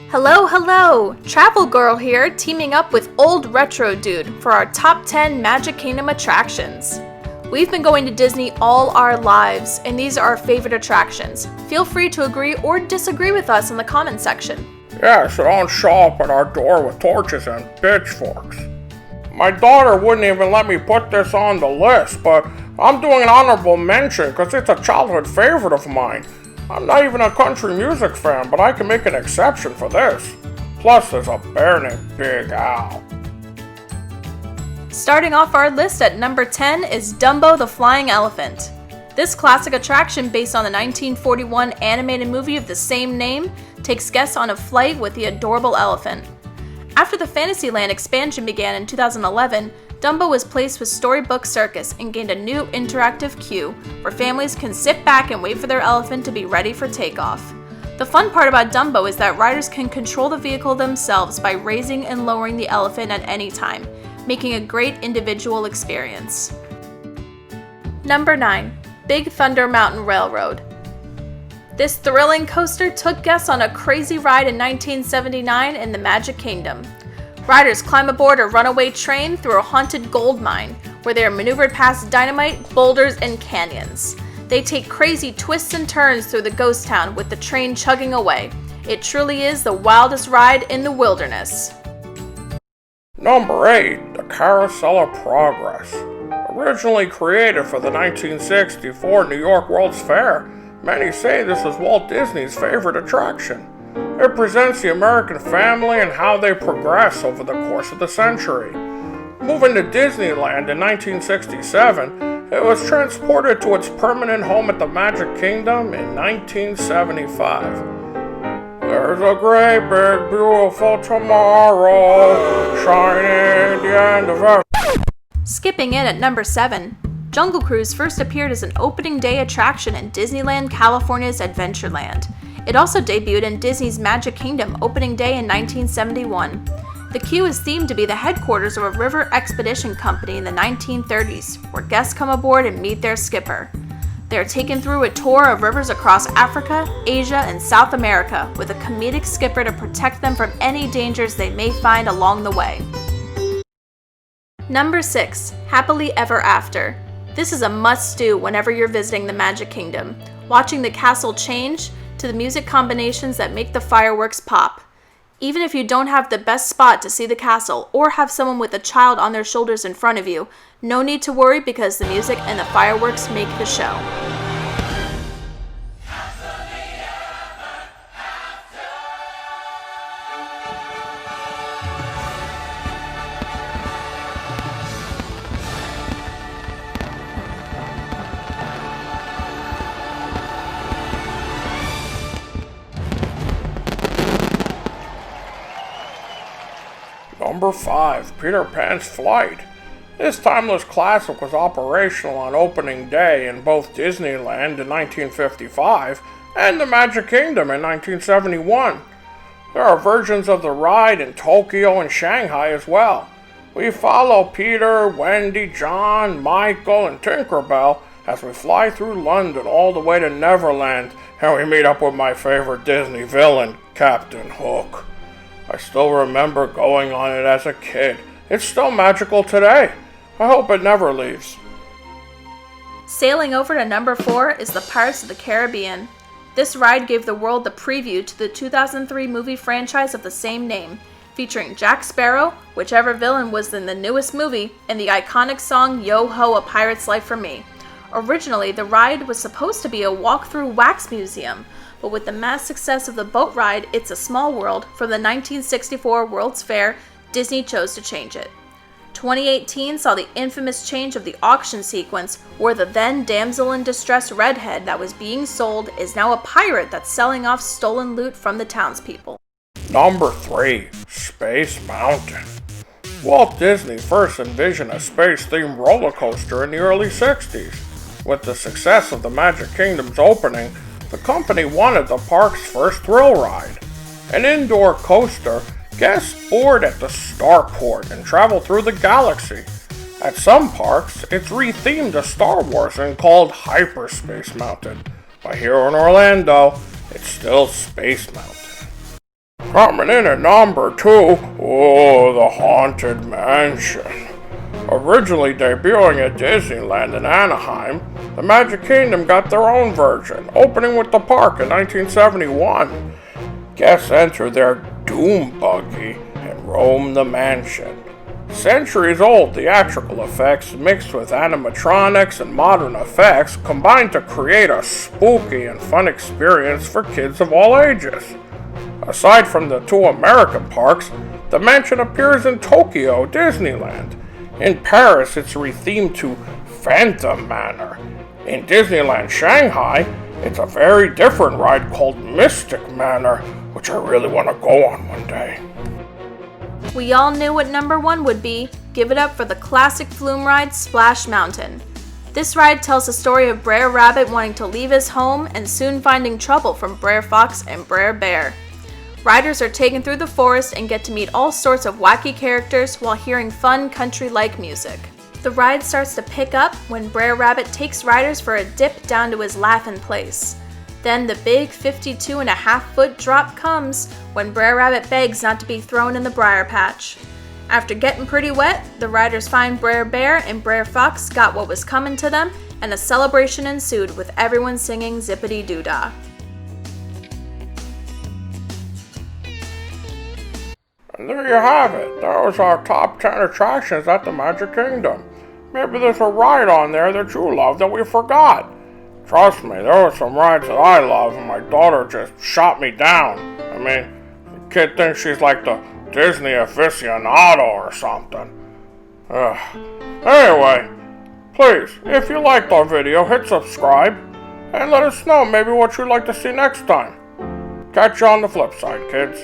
Hello, hello! Travel Girl here, teaming up with Old Retro Dude for our top 10 Magic Kingdom attractions. We've been going to Disney all our lives, and these are our favorite attractions. Feel free to agree or disagree with us in the comments section. Yeah, so don't show up at our door with torches and pitchforks. My daughter wouldn't even let me put this on the list, but I'm doing an honorable mention because it's a childhood favorite of mine. I'm not even a country music fan, but I can make an exception for this. Plus, there's a bear named Big Al. Starting off our list at number 10 is Dumbo the Flying Elephant. This classic attraction, based on the 1941 animated movie of the same name, takes guests on a flight with the adorable elephant. After the Fantasyland expansion began in 2011, Dumbo was placed with Storybook Circus and gained a new interactive queue where families can sit back and wait for their elephant to be ready for takeoff. The fun part about Dumbo is that riders can control the vehicle themselves by raising and lowering the elephant at any time, making a great individual experience. Number 9. Big Thunder Mountain Railroad. This thrilling coaster took guests on a crazy ride in 1979 in the Magic Kingdom. Riders climb aboard a runaway train through a haunted gold mine, where they are maneuvered past dynamite, boulders, and canyons. They take crazy twists and turns through the ghost town with the train chugging away. It truly is the wildest ride in the wilderness. Number 8. The Carousel of Progress. Originally created for the 1964 New York World's Fair, many say this is Walt Disney's favorite attraction. It presents the American family and how they progress over the course of the century. Moving to Disneyland in 1967, it was transported to its permanent home at the Magic Kingdom in 1975. There's a great big beautiful tomorrow, shining at the end of every... Skipping in at number 7. Jungle Cruise first appeared as an opening day attraction in Disneyland California's Adventureland. It also debuted in Disney's Magic Kingdom opening day in 1971. The queue is themed to be the headquarters of a river expedition company in the 1930s, where guests come aboard and meet their skipper. They are taken through a tour of rivers across Africa, Asia, and South America, with a comedic skipper to protect them from any dangers they may find along the way. Number 6. Happily Ever After. This is a must-do whenever you're visiting the Magic Kingdom. Watching the castle change to the music combinations that make the fireworks pop. Even if you don't have the best spot to see the castle or have someone with a child on their shoulders in front of you, no need to worry because the music and the fireworks make the show. Number 5. Peter Pan's Flight. This timeless classic was operational on opening day in both Disneyland in 1955 and the Magic Kingdom in 1971. There are versions of the ride in Tokyo and Shanghai as well. We follow Peter, Wendy, John, Michael, and Tinkerbell as we fly through London all the way to Neverland, and we meet up with my favorite Disney villain, Captain Hook. I still remember going on it as a kid. It's still magical today. I hope it never leaves. Sailing over to number 4 is the Pirates of the Caribbean. This ride gave the world the preview to the 2003 movie franchise of the same name, featuring Jack Sparrow, whichever villain was in the newest movie, and the iconic song Yo Ho, A Pirate's Life for Me. Originally, the ride was supposed to be a walk-through wax museum, but with the mass success of the boat ride It's a Small World from the 1964 World's Fair, Disney chose to change it. 2018 saw the infamous change of the auction sequence, where the then damsel in distress redhead that was being sold is now a pirate that's selling off stolen loot from the townspeople. Number 3. Space Mountain. Walt Disney first envisioned a space-themed roller coaster in the early 60s. With the success of the Magic Kingdom's opening, the company wanted the park's first thrill ride. An indoor coaster, guests board at the starport and travel through the galaxy. At some parks, it's rethemed to Star Wars and called Hyperspace Mountain. But here in Orlando, it's still Space Mountain. Coming in at number 2, the Haunted Mansion. Originally debuting at Disneyland in Anaheim, the Magic Kingdom got their own version, opening with the park in 1971. Guests enter their Doom Buggy and roam the mansion. Centuries-old theatrical effects mixed with animatronics and modern effects combine to create a spooky and fun experience for kids of all ages. Aside from the 2 American parks, the mansion appears in Tokyo Disneyland. In Paris, it's rethemed to Phantom Manor. In Disneyland Shanghai, it's a very different ride called Mystic Manor, which I really want to go on one day. We all knew what number 1 would be. Give it up for the classic flume ride, Splash Mountain. This ride tells the story of Brer Rabbit wanting to leave his home and soon finding trouble from Brer Fox and Brer Bear. Riders are taken through the forest and get to meet all sorts of wacky characters while hearing fun country-like music. The ride starts to pick up when Brer Rabbit takes riders for a dip down to his laughing place. Then the big 52.5-foot drop comes when Brer Rabbit begs not to be thrown in the briar patch. After getting pretty wet, the riders find Brer Bear and Brer Fox got what was coming to them, and a celebration ensued with everyone singing Zippity-Doo-Dah. And there you have it. That was our top 10 attractions at the Magic Kingdom. Maybe there's a ride on there that you love that we forgot. Trust me, there were some rides that I love and my daughter just shot me down. I mean, the kid thinks she's like the Disney aficionado or something. Anyway, please, if you liked our video, hit subscribe and let us know maybe what you'd like to see next time. Catch you on the flip side, kids.